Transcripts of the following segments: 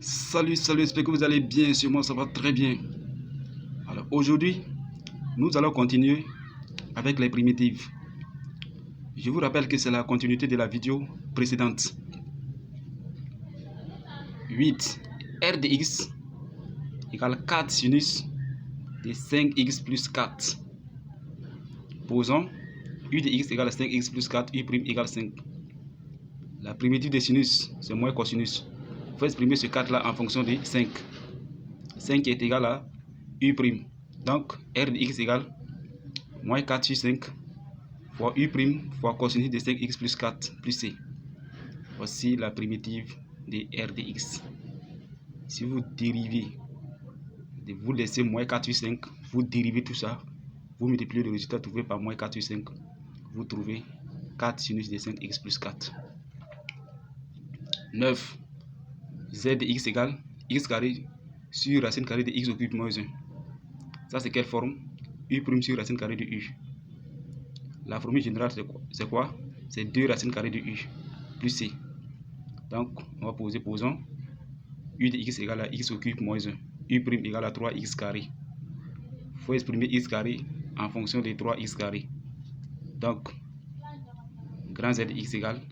Salut, j'espère que vous allez bien. Sur moi, ça va très bien. Alors aujourd'hui, nous allons continuer avec les primitives. Je vous rappelle que c'est la continuité de la vidéo précédente. 8 r de x égale 4 sinus de 5x plus 4. Posons u de x égale 5x plus 4, u' égale 5. La primitive de sinus, c'est moins cosinus. Il faut exprimer ce 4 là en fonction de 5. 5 est égal à u'. Donc, r de x égale moins 4 sur 5 fois u' fois cosinus de 5x plus 4 plus c. Voici la primitive de r de x. Si vous dérivez, vous laissez moins 4 sur 5, vous dérivez tout ça, vous multipliez le résultat trouvé par moins 4 sur 5, vous trouvez 4 sinus de 5x plus 4. 9. Z de x égale x carré sur racine carrée de x au cube moins 1. Ça c'est quelle forme? U' sur racine carrée de u. La formule générale c'est quoi? C'est 2 racines carrées de u plus c. Donc on va posons u de x égale à x au cube moins 1. U' égale à 3x carré. Il faut exprimer x carré en fonction de 3x carré. Donc grand Z de x égale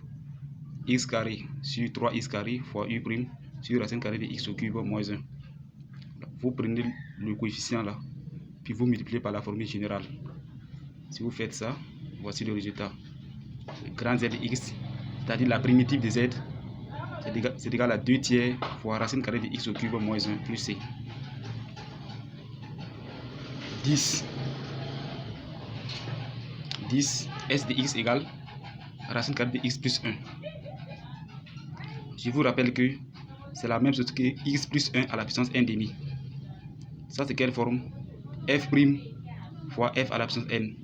x carré sur 3x carré fois u' sur racine carrée de x au cube moins 1. Vous prenez le coefficient là, puis vous multipliez par la formule générale. Si vous faites ça, voici le résultat. Le grand Z de x, c'est-à-dire la primitive de z, c'est égal à 2 tiers fois racine carrée de x au cube moins 1 plus c. 10 s de x égale racine carrée de x plus 1. Je vous rappelle que c'est la même chose que x plus 1 à la puissance 1 demi. Ça c'est quelle forme? F' fois f à la puissance n,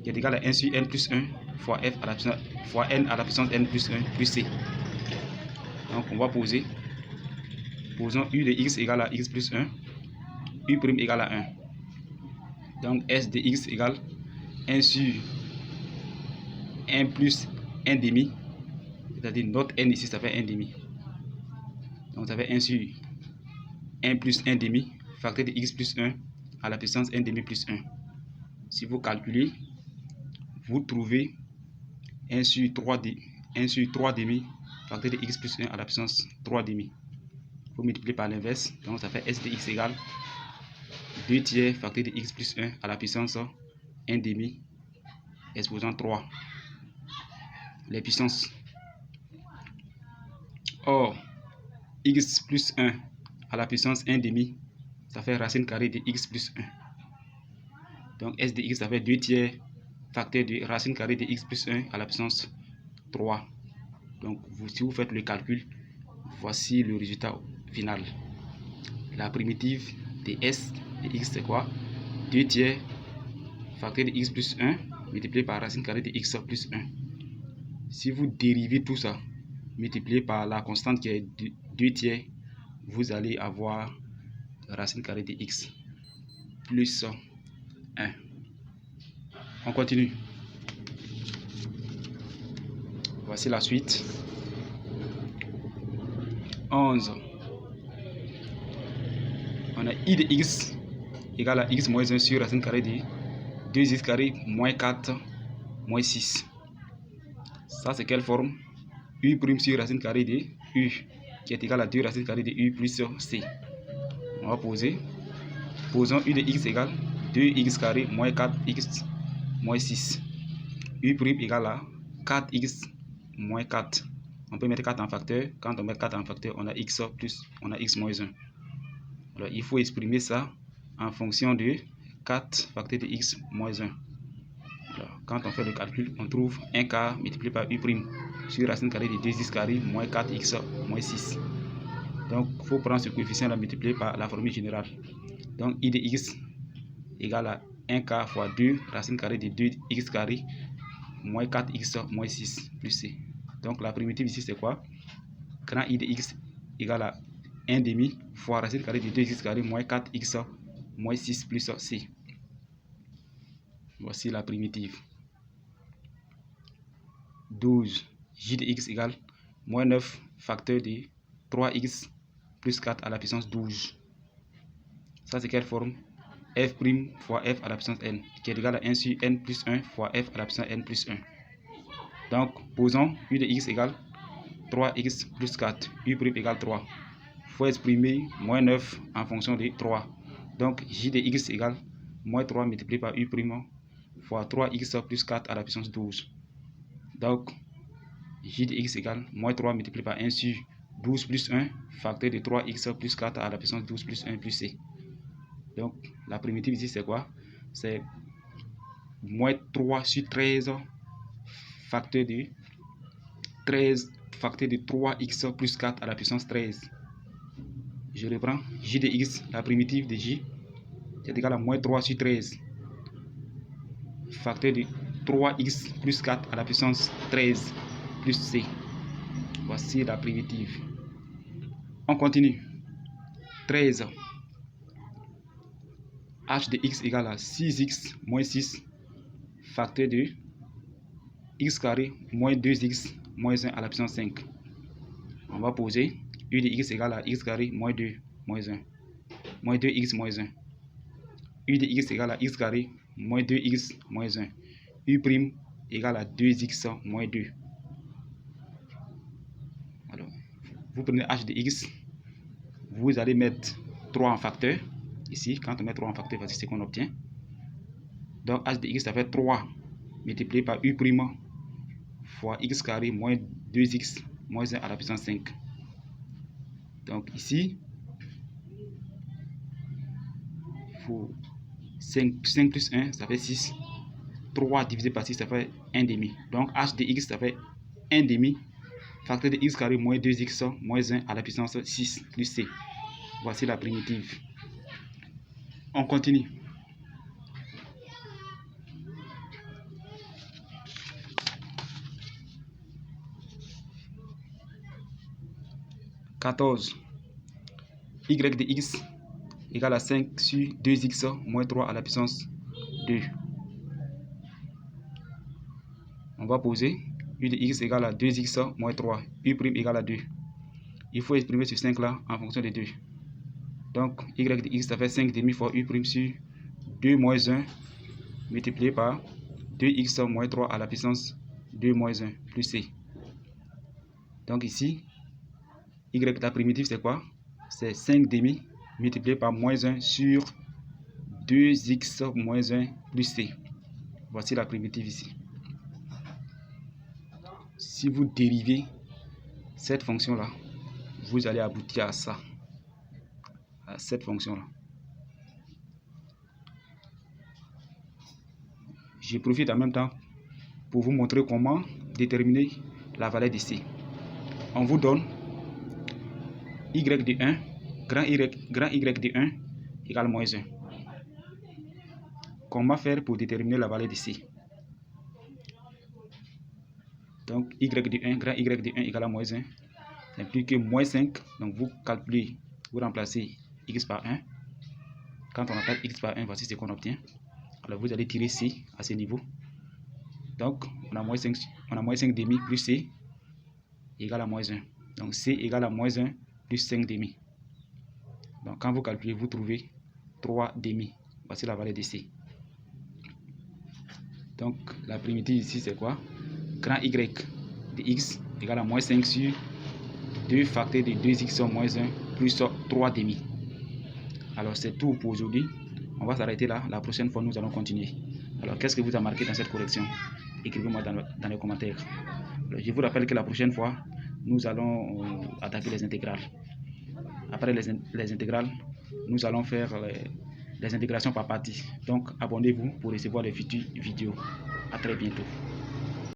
qui est égal à 1 sur n plus 1 fois f à la puissance, fois n à la puissance n plus 1 plus c. Donc on va posons u de x égale à x plus 1, u' égale à 1. Donc s de x égale 1 sur 1 plus 1 demi, c'est-à-dire notre n ici ça fait 1 demi. Donc ça fait 1 sur 1 plus 1 demi, facteur de x plus 1 à la puissance 1 demi plus 1. Si vous calculez, vous trouvez 1 sur 3 demi, facteur de x plus 1 à la puissance 3 demi. Vous multipliez par l'inverse, donc ça fait s de x égale 2 tiers facteur de x plus 1 à la puissance 1 demi exposant 3. Les puissances. Or, x plus 1 à la puissance 1 demi, ça fait racine carrée de x plus 1. Donc s de x, ça fait 2 tiers facteur de racine carrée de x plus 1 à la puissance 3. Donc si vous faites le calcul, voici le résultat final. La primitive de s de x c'est quoi? 2 tiers facteur de x plus 1 multiplié par racine carrée de x plus 1. Si vous dérivez tout ça, multiplié par la constante qui est 2 tiers, vous allez avoir racine carrée de x plus 1. On continue. Voici la suite. 11. On a i de x égale à x moins 1 sur racine carrée de 2x carré moins 4 moins 6. Ça c'est quelle forme? U' sur racine carrée de u, qui est égal à 2 racine carrée de u plus c. On va posons u de x égale 2x carré moins 4x moins 6. U' égale à 4x moins 4. On peut mettre 4 en facteur. Quand on met 4 en facteur, on a x plus, on a x moins 1. Alors il faut exprimer ça en fonction de 4 facteur de x moins 1. Alors, quand on fait le calcul, on trouve 1 quart multiplié par u' sur racine carrée de 2x carré moins 4x moins 6. Donc il faut prendre ce coefficient là multiplié par la formule générale. Donc i de x égale à 1 quart fois 2 racine carrée de 2x carré moins 4x moins 6 plus c. Donc la primitive ici c'est quoi? Grand i de x égale à 1 demi fois racine carrée de 2x carré moins 4x moins 6 plus c. Voici la primitive. 12. J de x égale moins 9 facteur de 3x plus 4 à la puissance 12. Ça, c'est quelle forme? F' fois f à la puissance n, qui est égal à 1 sur n plus 1 fois f à la puissance n plus 1. Donc, posons u de x égale 3x plus 4, u' égale 3. Il faut exprimer moins 9 en fonction de 3. Donc, j de x égale moins 3 multiplié par u' fois 3x plus 4 à la puissance 12. Donc, j de x égale moins 3 multiplié par 1 sur 12 plus 1, facteur de 3x plus 4 à la puissance 12 plus 1 plus c. Donc, la primitive ici, c'est quoi? C'est moins 3 sur 13, facteur de 13, facteur de 3x plus 4 à la puissance 13. Je reprends. J de x, la primitive de j, c'est égal à moins 3 sur 13, facteur de 3x plus 4 à la puissance 13 plus c. Voici la primitive. On continue. 13. H de x égale à 6x moins 6, facteur de x carré moins 2x moins 1 à la puissance 5. On va poser u de x égale à x carré moins 2 moins 1, moins 2x moins 1. U de x égale à x carré moins 2x moins 1. U' égale à 2x moins 2. Alors, vous prenez h de x, vous allez mettre 3 en facteur. Ici, quand on met 3 en facteur, voici ce qu'on obtient. Donc, h de x, ça fait 3 multiplié par u' fois x carré moins 2x moins 1 à la puissance 5. Donc, ici, il faut 5 plus 1, ça fait 6. 3 divisé par 6, ça fait 1 demi. Donc, h de x, ça fait 1 demi. Facteur de x carré moins 2x moins 1 à la puissance 6 plus c. Voici la primitive. On continue. Y de x égale à 5 sur 2x moins 3 à la puissance 2. On va poser u de x égale à 2x moins 3, u' égale à 2. Il faut exprimer ce 5 là en fonction de 2. Donc, y de x, ça fait 5 demi fois u' sur 2 moins 1 multiplié par 2x moins 3 à la puissance 2 moins 1 plus c. Donc ici, y de la primitive, c'est quoi? C'est 5 demi multiplié par moins 1 sur 2x moins 1 plus c. Voici la primitive ici. Si vous dérivez cette fonction-là, vous allez aboutir à ça, à cette fonction-là. Je profite en même temps pour vous montrer comment déterminer la valeur de c. On vous donne y de 1, grand y de 1 égale moins 1. Comment faire pour déterminer la valeur de c? Donc, y de 1, grand y de 1 égale à moins 1. Ça implique que moins 5. Donc, vous calculez, vous remplacez x par 1. Quand on remplace x par 1, voici ce qu'on obtient. Alors, vous allez tirer c à ce niveau. Donc, on a moins 5 demi plus c égale à moins 1. Donc, c égale à moins 1 plus 5 demi. Donc, quand vous calculez, vous trouvez 3 demi. Voici la valeur de c. Donc, la primitive ici, c'est quoi? Grand y de x égale à moins 5 sur 2 facteur de 2x moins 1 plus 3 demi. Alors, c'est tout pour aujourd'hui. On va s'arrêter là. La prochaine fois, nous allons continuer. Alors, qu'est-ce que vous avez marqué dans cette correction? Écrivez-moi dans les commentaires. Alors, je vous rappelle que la prochaine fois, nous allons attaquer les intégrales. Après les intégrales, nous allons faire les intégrations par partie. Donc, abonnez-vous pour recevoir les futures vidéos. À très bientôt.